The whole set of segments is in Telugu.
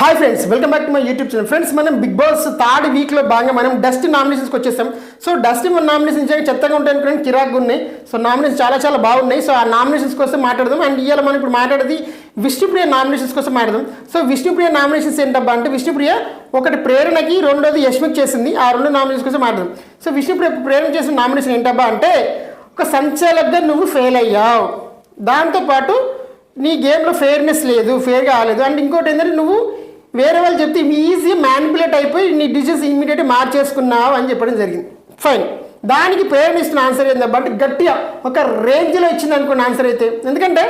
Hi friends, welcome back to my YouTube channel. Friends, మనం బిగ్ బాస్ థర్డ్ వీక్లో భాగంగా మనం డస్ట్ నామినేషన్స్కి వచ్చేసాం. సో డస్ట్ నామినేషన్స్ నిజంగా చెత్తగా ఉంటాయి ఫ్రెండ్స్, కిరాక్గా ఉన్నాయి. సో నామినేషన్స్ చాలా బాగున్నాయి. సో ఆ నామినేషన్స్ కోసం మాట్లాడదాం. అండ్ ఇవాళ మనం ఇప్పుడు మాట్లాడేది విష్ణుప్రియ నామినేషన్స్ కోసం మాట్లాడదాం. సో విష్ణుప్రియ నామినేషన్స్ ఏంటబ్బా అంటే, విష్ణుప్రియ ఒకటి ప్రేరణకి, రెండోది యష్మికి చేసింది. ఆ రెండు నామినేషన్స్ కోసం మాట్లాడదాం. సో విష్ణుప్రియ ప్రేరణ చేసిన నామినేషన్ ఏంటబ్బా అంటే, ఒక సంచాలకుగా నువ్వు ఫెయిల్ అయ్యావు, దాంతోపాటు నీ గేమ్లో ఫెయిర్నెస్ లేదు, ఫెయిర్గా కాలేదు. అండ్ ఇంకోటి ఏంటంటే, నువ్వు వేరే వాళ్ళు చెప్తే ఈజీ మ్యానిపులేట్ అయిపోయి నీ డిసిజన్స్ ఇమ్మీడియట్గా మార్చేసుకున్నావు అని చెప్పడం జరిగింది. ఫైన్, దానికి ప్రేరణ ఇస్తున్న ఆన్సర్ ఏంటంటే, బట్ గట్టిగా ఒక రేంజ్లో ఇచ్చింది అనుకున్న ఆన్సర్ అయితే. ఎందుకంటే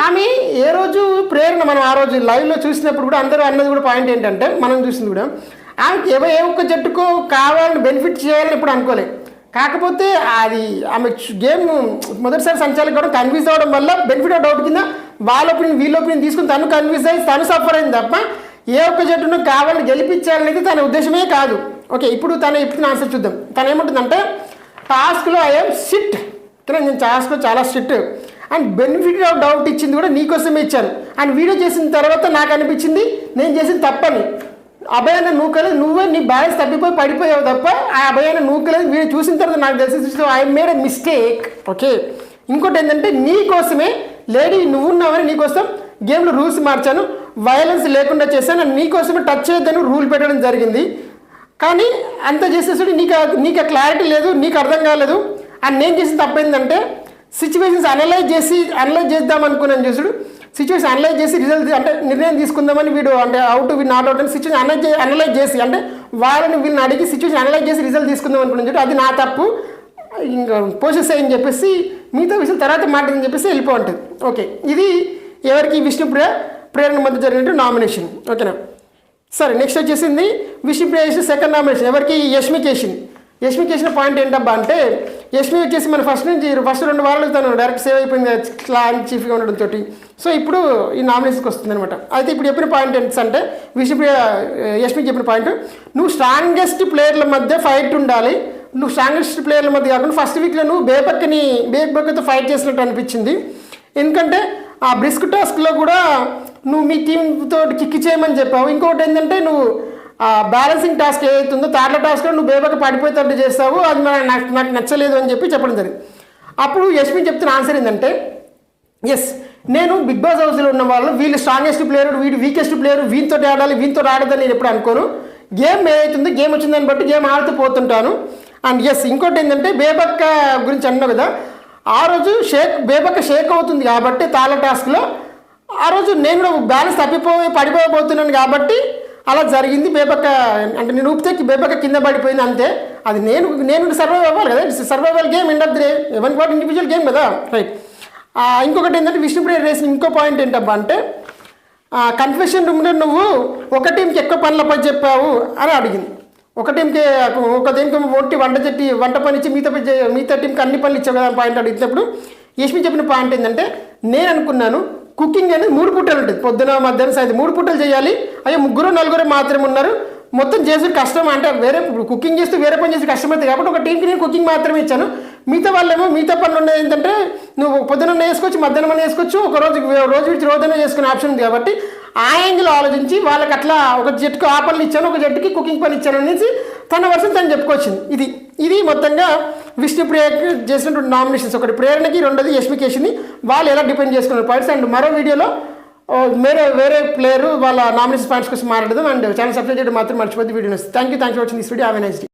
ఆమె ఏ రోజు ప్రేరణ మనం ఆ రోజు లైవ్లో చూసినప్పుడు కూడా అందరూ అన్నది కూడా పాయింట్ ఏంటంటే, మనం చూసింది కూడా ఆమెకి ఏ ఒక్క జట్టుకో కావాలని బెనిఫిట్ చేయాలని ఇప్పుడు అనుకోలేదు. కాకపోతే అది ఆమె గేమ్ మొదటిసారి సంచాలకులు కూడా కన్ఫ్యూజ్ అవ్వడం వల్ల బెనిఫిట్ ఆఫ్ డౌట్ కింద వాళ్ళ ఒపీనియన్ వీళ్ళ ఒపీనియన్ తీసుకుని తను కన్ఫ్యూజ్ అయ్యి తను సఫర్ అయింది తప్ప ఏ ఒక్క జట్టును కావాలని గెలిపించాలనేది తన ఉద్దేశమే కాదు. ఓకే, ఇప్పుడు తను ఇప్పుడున్న ఆన్సర్ చూద్దాం. తను ఏమంటుందంటే, టాస్క్లో ఐఎమ్ స్ట్రిక్ట్, నేను టాస్క్లో చాలా strict and benefit of doubt ఇచ్చింది కూడా నీకోసమే ఇచ్చాను. అండ్ వీడియో చేసిన తర్వాత నాకు అనిపించింది నేను చేసింది తప్పని. అభయాన్ని నూకలేదు, నువ్వే నీ బ్యాలెన్స్ తప్పిపోయి పడిపోయావు తప్ప ఆ అభయాన్ని నూకలేదు. వీడియో చూసిన తర్వాత నాకు తెలిసి I made a mistake. Okay, ఇంకోటి ఏంటంటే, నీకోసమే లేడీ నువ్వున్నావని నీకోసం గేమ్లో రూల్స్ మార్చాను, వయలెన్స్ లేకుండా చేశాను, నీకోసమే టచ్ చేయొద్దని రూల్ పెట్టడం జరిగింది. కానీ అంత చేసేసరికి నీకు క్లారిటీ లేదు, నీకు అర్థం కాలేదు. అండ్ నేను చేసిన తప్పేందంటే, సిచ్యువేషన్స్ అనలైజ్ చేద్దాం అనుకున్నాను చేసుడు. సిచ్యువేషన్ అనలైజ్ చేసి రిజల్ట్ అంటే నిర్ణయం తీసుకుందామని వీడు అంటే అవుట్ వీడు నాట్ అవుట్ అని సిచ్యువేషన్ అనలైజ్ చేసి అంటే వీళ్ళని అడిగి సిచ్యువేషన్ అనలైజ్ చేసి రిజల్ట్ తీసుకుందాం అనుకున్నాను. అది నా తప్పు, ఇంకా పోసెస్ అయ్యని చెప్పేసి మిగతా విషయం తర్వాత మాట్లాడని చెప్పేసి వెళ్ళిపోంటుంది. ఓకే, ఇది ఎవరికి ప్రేరణ మధ్య జరిగినట్టు నామినేషన్. ఓకేనా, సరే నెక్స్ట్ వచ్చేసింది విష్ణుప్రియ చేసిన సెకండ్ నామినేషన్ ఎవరికి, యష్మికి వేసింది. యష్మికి వేసిన పాయింట్ ఏంటబ్బా అంటే, యష్మి వచ్చేసి మన ఫస్ట్ 2 వారాలు తను డైరెక్ట్ సేవ్ అయిపోయింది క్లాన్ చీఫ్గా ఉండడంతో. సో ఇప్పుడు ఈ నామినేషన్కి వస్తుంది అనమాట. అయితే ఇప్పుడు చెప్పిన పాయింట్ ఏంటంటే, యష్మికి చెప్పిన పాయింట్, నువ్వు స్ట్రాంగెస్ట్ ప్లేయర్ల మధ్య ఫైట్ ఉండాలి. నువ్వు స్ట్రాంగెస్ట్ ప్లేయర్ల మధ్య కాకుండా ఫస్ట్ వీక్లో నువ్వు బేబక్కతో ఫైట్ చేసినట్టు అనిపించింది. ఎందుకంటే ఆ బ్రిస్క్ టాస్క్లో కూడా నువ్వు మీ టీంతో కిక్ చేయమని చెప్పావు. ఇంకొకటి ఏంటంటే, నువ్వు బ్యాలెన్సింగ్ టాస్క్ ఏదైతుందో తాట్ల టాస్క్లో నువ్వు బేబక్క పడిపోయేటట్టు చేస్తావు, అది నాకు నచ్చలేదు అని చెప్పడం జరిగింది. అప్పుడు యష్మి చెప్తున్న ఆన్సర్ ఏంటంటే, ఎస్, నేను బిగ్ బాస్ హౌస్లో ఉన్న వాళ్ళు వీళ్ళు స్ట్రాంగెస్ట్ ప్లేయర్, వీడు వీకెస్ట్ ప్లేయర్, వీనితో ఆడాలి వీనితో ఆడదని నేను ఎప్పుడు అనుకోను. గేమ్ ఏదైతుందో గేమ్ వచ్చిందని బట్టి గేమ్ ఆడుతూ పోతుంటాను. అండ్ ఎస్, ఇంకోటి ఏంటంటే, బేబక్క గురించి అన్నావు కదా, ఆ రోజు బేబక్క షేక్ అవుతుంది కాబట్టి తాళ టాస్క్లో ఆ రోజు నేను కూడా బ్యాలెన్స్ పడిపోబోతున్నాను కాబట్టి అలా జరిగింది. బేబక్క అంటే నేను ఊపితే బేబక్క కింద పడిపోయింది అంతే. అది నేను సర్వైవ్ అవ్వాలి కదా, survival game end of the day, ఎవరి పాటు ఇండివిజువల్ గేమ్ కదా, రైట్. ఇంకొకటి ఏంటంటే, విష్ణుప్రియ రేసిన ఇంకో పాయింట్ ఏంటబ్బా అంటే, కన్ఫెషన్ రూమ్లో నువ్వు ఒక టీంకి ఎక్కువ పనులు పని చెప్పావు అని అడిగింది. ఒక టీంకి వంట పని ఇచ్చి మిగతా టీంకి అన్ని పనులు ఇచ్చావు కదా పాయింట్ అడిగినప్పుడు యష్మి చెప్పిన పాయింట్ ఏంటంటే, నేను అనుకున్నాను కుకింగ్ అనేది 3 పూటలు ఉంటుంది, పొద్దున మధ్యాహ్నం సాయంత్రం 3 పూటలు చేయాలి. అయ్యో 3-4 మాత్రమే ఉన్నారు, మొత్తం చేసి కష్టం అంటే వేరే కుకింగ్ చేస్తూ వేరే పని చేసి కష్టమవుతుంది కాబట్టి ఒక టీంకి నేను కుకింగ్ మాత్రమే ఇచ్చాను. మిగతా వాళ్ళేమో మిగతా పనులు ఉన్నాయి ఏంటంటే, నువ్వు పొద్దున వేసుకోవచ్చు, మధ్యాహ్నం వేసుకోవచ్చు, ఒక రోజు విడిచి రోజైనా చేసుకునే ఆప్షన్ ఉంది కాబట్టి ఆ యాంగిల్ ఆలోచించి వాళ్ళకి అట్లా ఒక జట్టుకు ఆ పనులు ఇచ్చాను, ఒక జట్టుకి కుకింగ్ పని ఇచ్చాను అనేసి తన వర్షం తను చెప్పుకొచ్చింది. ఇది మొత్తంగా విష్ణుప్రియకి చేసినటువంటి నామినేషన్స్. ఒకటి ప్రేరణకి, రెండోది యష్మికి వేసింది. వాళ్ళు ఎలా డిపెండ్ చేసుకున్నారు పాయింట్స్. అండ్ మరో వీడియోలో వేరే ప్లేయర్ వాళ్ళ నామినేషన్ పాయింట్స్ కోసం మాట్లాడదాం. అండ్ ఛానల్ సబ్స్క్రైబ్ చేయడం మాత్రం మర్చిపోద్ది. Video thank you for watching this video. Have a nice day.